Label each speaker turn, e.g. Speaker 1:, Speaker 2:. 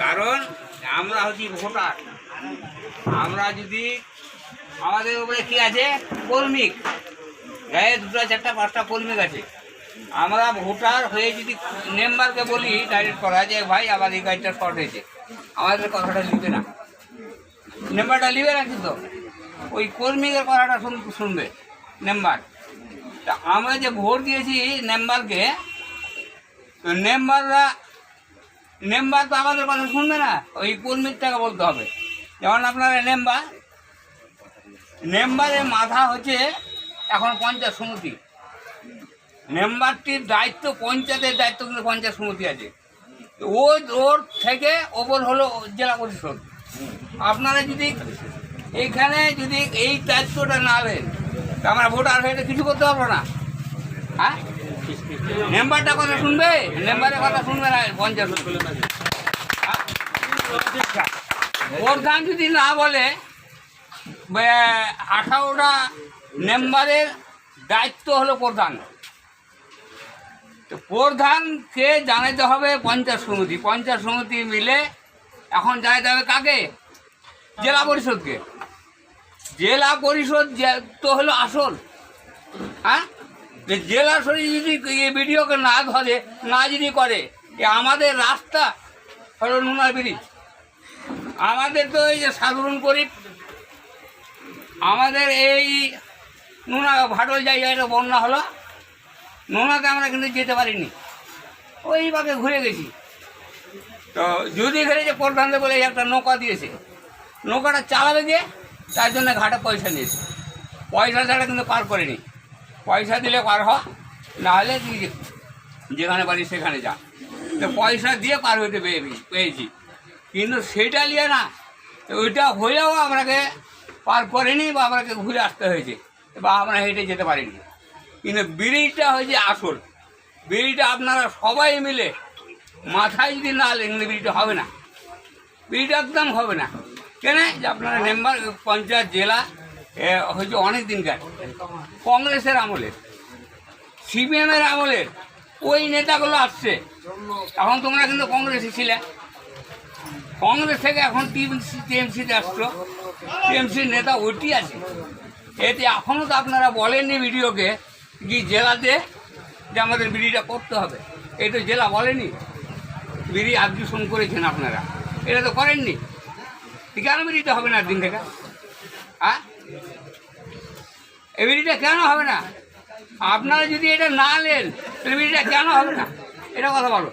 Speaker 1: কারণ আমরা হচ্ছি ভোটার। আমরা যদি আমাদের উপরে কি আছে, কর্মিক গায়ে 2, 4, 5টা কর্মিক আছে। আমরা ভোটার হয়ে যদি মেম্বারকে বলি ডাইরেক্ট করা যে ভাই আমার এই গাড়িটা শর্ট হয়েছে, আমাদের কথাটা লিখবে না, মেম্বারটা লিখবে না, কিন্তু ওই কর্মীদের কথাটা শুনবে মেম্বার। তা আমরা যে ভোট দিয়েছি মেম্বারকে, মেম্বার তো আমাদের কথা শুনবে না, ওই কর্মীরটাকে বলতে হবে। যেমন আপনার মেম্বারের মাথা হচ্ছে এখন পঞ্চায়েত সমিতি। মেম্বারটির দায়িত্ব, পঞ্চায়েতের দায়িত্ব কিন্তু পঞ্চায়েত সমিতি আছে, ওর থেকে ওপর হলো জেলা পরিষদ। আপনারা যদি এইখানে যদি এই দায়িত্বটা না নেন, আমরা ভোটার হয়ে কিছু করতে পারবো না। হ্যাঁ, মেম্বারটা কথা শুনবে, মেম্বারের কথা শুনবে না পঞ্চায়েত। প্রধান যদি না বলে, 18টা মেম্বারের দায়িত্ব হলো প্রধান। তো প্রধানকে জানাতে হবে পঞ্চায়েত সমিতি মিলে এখন জানাতে হবে কাকে, জেলা পরিষদকে। জেলা পরিষদ তো হলো আসল। হ্যাঁ, জেলা শরীর যদি ভিডিওকে না ধরে, না যদি করে, আমাদের রাস্তা হলো নোনা ব্রিজ। আমাদের তো এই যে সাধারণ গরিব, আমাদের এই নোনা ভাটল জায়গাটা বন্যা হলো, নোনাতে আমরা কিন্তু যেতে পারিনি, ওইভাবে ঘুরে গেছি। তো যদি ঘরে যে প্রধানদের বলে একটা নৌকা দিয়েছে, নৌকাটা চালাবে দিয়ে, তার জন্য ঘাটে পয়সা নিয়েছে, পয়সা ছাড়া কিন্তু পার করেনি। পয়সা দিলে পার হ, নাহলে যেখানে পারি সেখানে যা। তো পয়সা দিয়ে পার হইতে পেয়েছি, কিন্তু সেটা নিয়ে না, ওইটা হয়েও আমাকে পার করেনি, বা আমাকে ঘুরে আসতে হয়েছে, বা আমরা হেঁটে যেতে পারিনি। কিন্তু ব্রিজটা হয়েছে আসল। ব্রিজটা আপনারা সবাই মিলে মাথায় যদি না লেখলে ব্রিজটা হবে না, ব্রিজটা একদম হবে না। কেন? যে আপনারা মেম্বার, পঞ্চায়েত, জেলা হয়েছে অনেক দিনকার, কংগ্রেসের আমলের, সিপিএমের আমলের ওই নেতাগুলো আসছে। এখন তোমরা কিন্তু কংগ্রেসে ছিলে, কংগ্রেস থেকে এখন টিএমসিতে আসছো, টিএমসির নেতা ওইটি আছে। এতে এখনও তো আপনারা বলেননি ভিডিওকে কি জেলাতে যে আমাদের বিড়িটা করতে হবে, এই তো জেলা বলেনি, বিড়ি আবজেকশন করেছেন আপনারা, এটা তো করেননি। কেন বিড়িটা হবে না দিন থেকে? হ্যাঁ, এই বিড়িটা কেন হবে না? আপনারা যদি এটা না নেন তাহলে বিড়িটা কেন হবে না, এটা কথা বলো।